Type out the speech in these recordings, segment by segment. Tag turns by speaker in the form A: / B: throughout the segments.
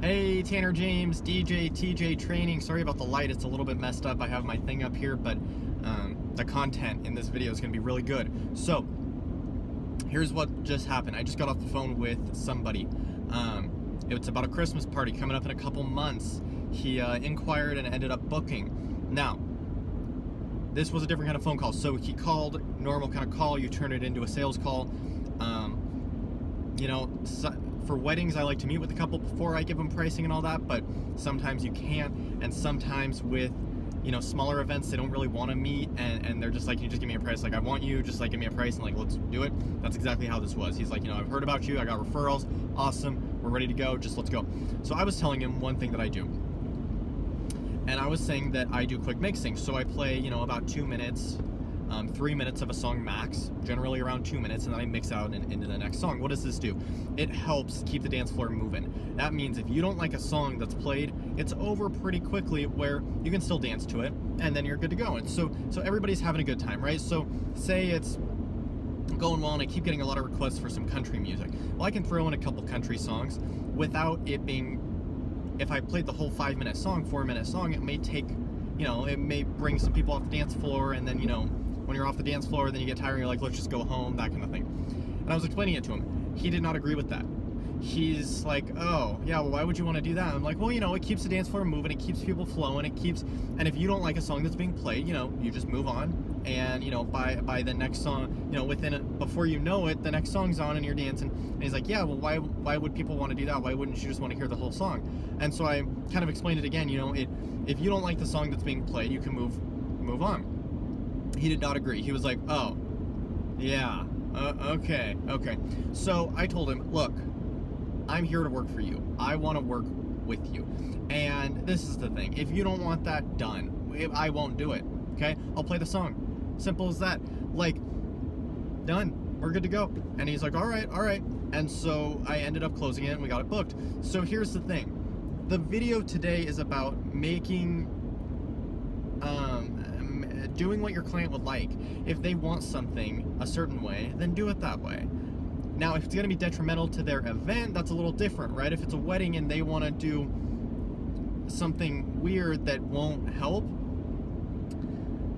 A: Hey, Tanner James, DJ, TJ Training. Sorry about the light, it's a little bit messed up. I have my thing up here, but the content in this video is going to be really good. So, here's what just happened. I just got off the phone with somebody. It's about a Christmas party coming up in a couple months. He inquired and ended up booking. Now, this was a different kind of phone call. So he called, normal kind of call, you turn it into a sales call. For weddings, I like to meet with the couple before I give them pricing and all that, but sometimes you can't, and sometimes with, smaller events, they don't really want to meet, and they're just like, you just give me a price, like, I want you, just like, give me a price, and like, let's do it. That's exactly how this was. He's like, I've heard about you, I got referrals, awesome, we're ready to go, just let's go. So I was telling him one thing that I do, and I was saying that I do quick mixing, so I play, about 2 minutes, 3 minutes of a song max, generally around 2 minutes, and then I mix out and into the next song. What does this do? It helps keep the dance floor moving. That means if you don't like a song that's played, it's over pretty quickly where you can still dance to it, and then you're good to go. And so everybody's having a good time, right? So say it's going well and I keep getting a lot of requests for some country music. Well, I can throw in a couple country songs without it being, if I played the whole 5-minute song, 4-minute song, it may take, it may bring some people off the dance floor, and then, when you're off the dance floor, then you get tired and you're like, let's just go home, that kind of thing. And I was explaining it to him. He did not agree with that. He's like, oh, yeah, well, why would you want to do that? I'm like, well, it keeps the dance floor moving, it keeps people flowing, and if you don't like a song that's being played, you just move on, and, by the next song, before you know it, the next song's on and you're dancing. And he's like, yeah, well, why would people want to do that? Why wouldn't you just want to hear the whole song? And so I kind of explained it again, if you don't like the song that's being played, you can move on. He did not agree. He was like, oh, yeah, okay. So I told him, look, I'm here to work for you. I want to work with you. And this is the thing. If you don't want that done, I won't do it, okay? I'll play the song. Simple as that. Like, done. We're good to go. And he's like, all right. And so I ended up closing it and we got it booked. So here's the thing. The video today is about doing what your client would like. If they want something a certain way, then do it that way. Now, if it's going to be detrimental to their event, that's a little different, right? If it's a wedding and they want to do something weird that won't help,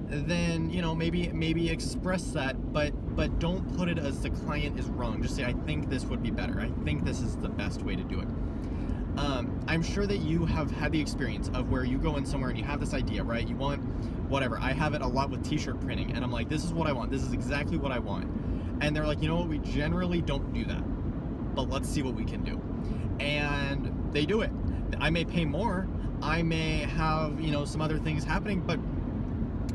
A: then, maybe express that, but don't put it as the client is wrong. Just say, I think this would be better. I think this is the best way to do it. I'm sure that you have had the experience of where you go in somewhere and you have this idea, right? You want whatever. I have it a lot with t-shirt printing, and I'm like, this is what I want. This is exactly what I want. And they're like, you know what? We generally don't do that, but let's see what we can do. And they do it. I may pay more. I may have, some other things happening, but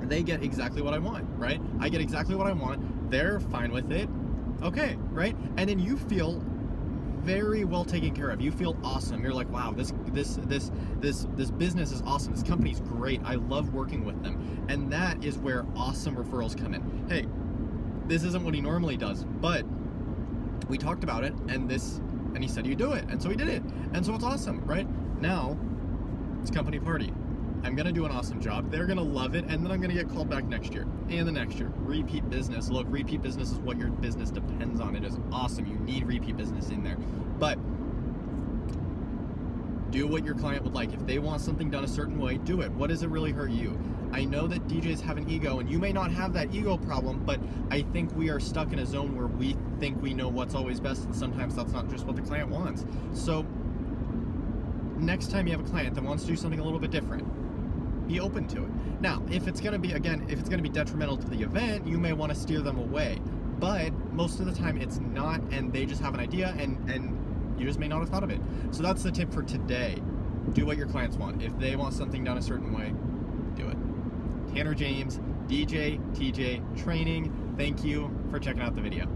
A: they get exactly what I want, right? I get exactly what I want. They're fine with it. Okay, right? And then you feel very well taken care of. You feel awesome. You're like, wow, this business is awesome. This company's great. I love working with them. And that is where awesome referrals come in. Hey, this isn't what he normally does, but we talked about it, and he said you do it, and so he did it, and so it's awesome, right? Now it's company party. I'm gonna do an awesome job. They're gonna love it, and then I'm gonna get called back next year and the next year. Repeat business. Look, repeat business is what your business depends on. It is awesome. You need repeat business in there, but do what your client would like. If they want something done a certain way, do it. What does it really hurt you? I know that DJs have an ego, and you may not have that ego problem, but I think we are stuck in a zone where we think we know what's always best, and sometimes that's not just what the client wants. So next time you have a client that wants to do something a little bit different, be open to it. Now, if it's going to be detrimental to the event, you may want to steer them away, but most of the time it's not, and they just have an idea, and you just may not have thought of it. So that's the tip for today. Do what your clients want. If they want something done a certain way, do it. Tanner James, DJ, TJ Training, thank you for checking out the video.